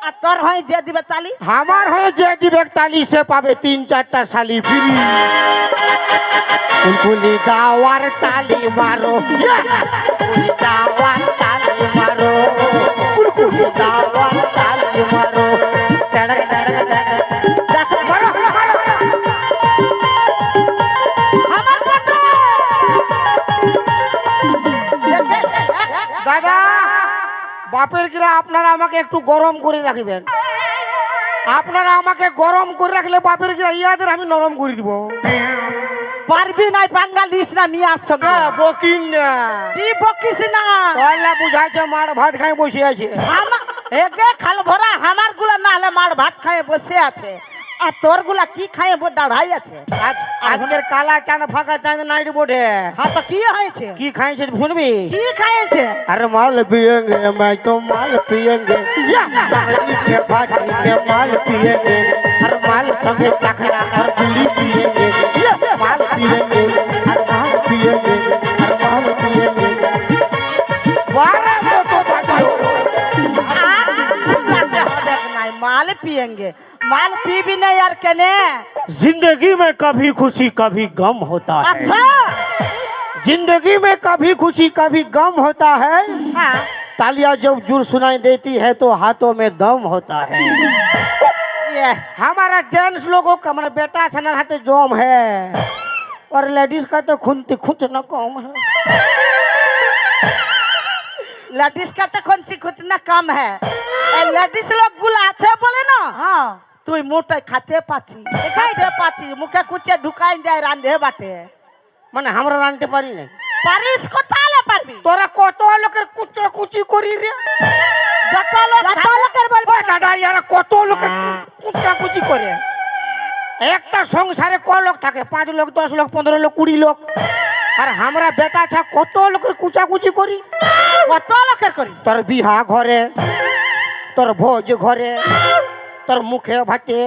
আর তোর হয় যে দিবে তালি আমার হয়ে যে দিবে তালি সে পাবে 3-4টা শালি ফ্রি কুলকুলি দাওয়ার তালি মারো কুলকুলি দাওয়ার তালি মারো কুলকুলি দাওয়ার তালি মারো টাড়াক টাড়াক টাড়াক মারো মারো আমার কত দাদা বাপের কিরা আপনারা আমাকে একটু গরম করে রাখবেন আপনারা আমাকে গরম করে রাখলে বাপের কিরা ইয়াদের আমি নরম করে দিব পারবি নাই বাঙ্গাল দিস না মিয়ার সঙ্গে বকিন না কি বকিস না পয়লা বুঝাইছে মার ভাত খাই বসে আছে একে খাল ভরা আমার গুলা না হলে মার ভাত খায় বসে আছে আর তোর গুলা কি খায় দাঁড়াই আছে আজকের কালা চাঁদ ফাঁকা চাঁদ নাইট বোর্ডে হ্যাঁ তো কি হয়েছে কি খাইছে শুনবি কি খাইছে अरे माल पियेंगे मैं तो माल पियेंगे के फाटी के माल पियेंगे अरे माल संगे चखना और बीड़ी पियेंगे माल पियेंगे अरे माल पियेंगे अरे माल पियेंगे 12 तो बजाओ माल पियेंगे माल पी भी नहीं यार कने जिंदगी में कभी खुशी कभी गम होता है अच्छा जिंदगी में कभी खुशी कभी गम होता है हाँ तालियां जब जोर सुनाई देती है तो हाथों में दम होता है ये हमारा जेंट्स लोगों का हमारा बेटा छना हाथे जोम है और लेडीज का तो खुनती खुच न कम है लेडीज का तो कौन सी खुतना कम है लेडीज लोग बुलाते बोले ना हाँ তুই মোটাই খাতে পাচ্ছি খাইতে পাচ্ছি মুখে কুচে ঢুকাই দেয় রান্ধে বাটে মানে আমরা রানতে পারি না পারিস কোথালে পারবি তোরা কত লোকের কুচো কুচি করি রে যত লোকের বলবি দাদা ইয়ারা কত লোকের কুচা কুচি করে একটা সংসারে ক লোক থাকে 5 লোক 10 লোক 15 লোক 20 লোক আর আমরা বেটা ছা কত লোকের কুচা কুচি করি কত লোকের করি তোর বিহা ঘরে তোর ভোজ ঘরে তোর মুখে ভাতে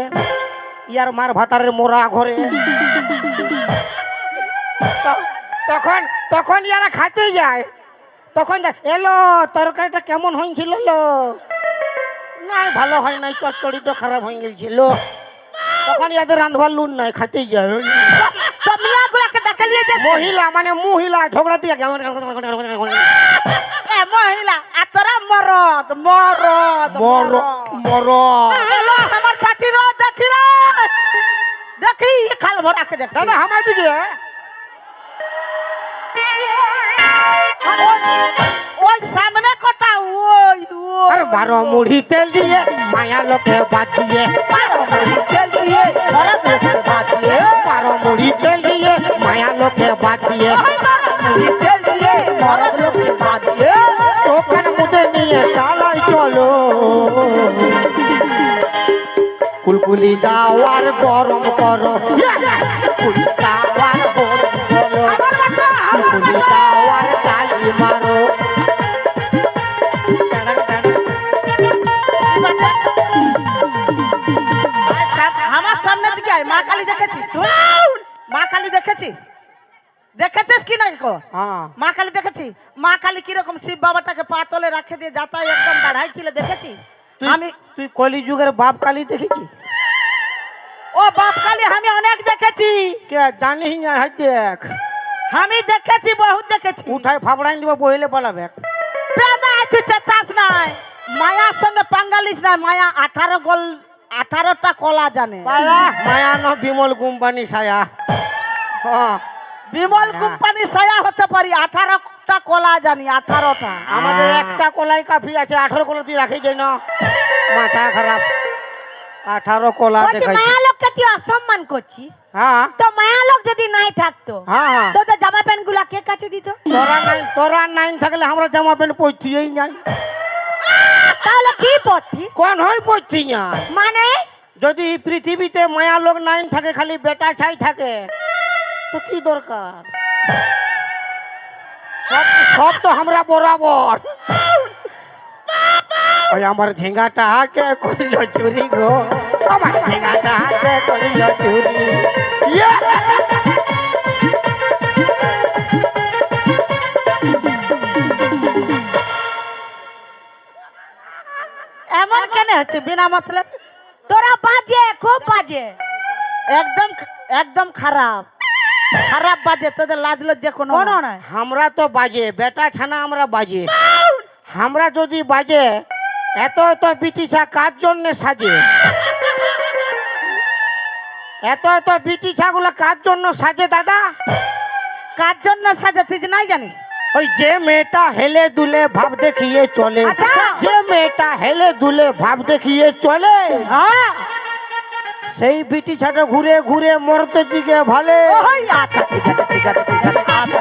ইয়ার মার ভাতারের মোরা ঘরে তখন তখন ইয়ারা খাতে যায় তখন এলো তরকারিটা কেমন হয়েছিল নাই ভালো হয় নাই চচ্চড়িটা খারাপ হয়ে গেছিল তখন ইয়াদের রান্ধবার লুন নাই খাতেই যায় তো মিয়াগুলাকে ডাকে নিয়ে যে মহিলা মানে মহিলা ঝগড়া দিয়ে এ মহিলা আর তোরা মরদ মরদ মর মর এলো আমার পাটি র দেখি রে দেখি খাল ভরাকে দেখ দাদা আমার দিকে ওই সামনে কটা ওই আরে বারো মুড়ি তেল দিয়ে মায়া লোকে বাঁচিয়ে বারো মুড়ি তেল দিয়ে ভরত লোকে বাঁচিয়ে বারো মুড়ি তেল দিয়ে মায়া লোকে বাঁচিয়ে বারো মুড়ি তেল দিয়ে ভরত লোকে বাঁচিয়ে ওখান মুদে নিয়ে চালাই চলো কুলকুলি দাওয়ার গরম করো কুলকুলি দাওয়ার গরম করো কুলকুলি দাওয়ার তালি মারো আমার সামনে দিকে আয় মা কালী দেখেছিস তুই মা কালী দেখেছিস দেখেছিস কি নাই কো হ্যাঁ মা কালী দেখেছি মা কালী কিরকম শিব বাবাটাকে পাতলে রাখে দিয়ে যাতাই একদম দাঁড়াই ছিল দেখেছি আমি তুই কলিযুগের বাপ কালী দেখেছি ও বাপ কালী আমি অনেক দেখেছি কে জানিস না হাই দেখ আমি দেখেছি বহুত দেখেছি উঠাই ফাবড়াই দিব বইলে পালাবে পেদা তুই চাস নাই মায়ার সঙ্গে পাঙ্গালিস নাই মায়া 18টা কলা জানে মায়া ন বিমল কোম্পানি ছায়া হ্যাঁ বিমল কোম্পানি ছায়া হতে পারি 18টা কলা জানি 18টা আমাদের একটা কলাই কাফি আছে 18 কলা তুই রাখি যাই না মাথা খারাপ 18 কলা দেখাই মায়া লোককে তুই অসম্মান করছিস হ্যাঁ তো মায়া লোক যদি নাই থাকতো হ্যাঁ তো তো জামা প্যান্ট গুলা কে কাছে দিত তোরা নাইন থাকলে আমরা জামা প্যান্ট পরতেই নাই তাহলে কি পরছিস কোন হয় পরছি না মানে যদি পৃথিবীতে মায়া লোক নাইন থাকে খালি বেটা ছাই থাকে তো কি দরকার সব তো আমরা বরাবর ওই আমার ঝিঙ্গাটা কে করিল চুরি গো আমার ঝিঙ্গাটা কে করিল চুরি এমন কেন হচ্ছে বিনা মতলব? তোরা বাজে, খুব বাজে। একদম একদম খারাপ খারাপ বাজে, তোদের লাজ লজ্জা কোনো কোনো না। নাই। আমরা তো বাজে বেটা ছানা, আমরা বাজে। আমরা যদি বাজে এত এত বিটিছা কার জন্য সাজে? এত এত বিটিছাগুলো কার জন্য সাজে দাদা? কার জন্য সাজে তুই নাই জানিস? ওই যে মেয়েটা হেলে দুলে ভাব দেখিয়ে চলে, আচ্ছা। যে মেয়েটা হেলে দুলে ভাব দেখিয়ে চলে, হ্যাঁ সেই বিটিছাটা ঘুরে ঘুরে মরতে দিকে ভালে। ওই আচ্ছা ঠিক আছে ঠিক আছে ঠিক আছে আচ্ছা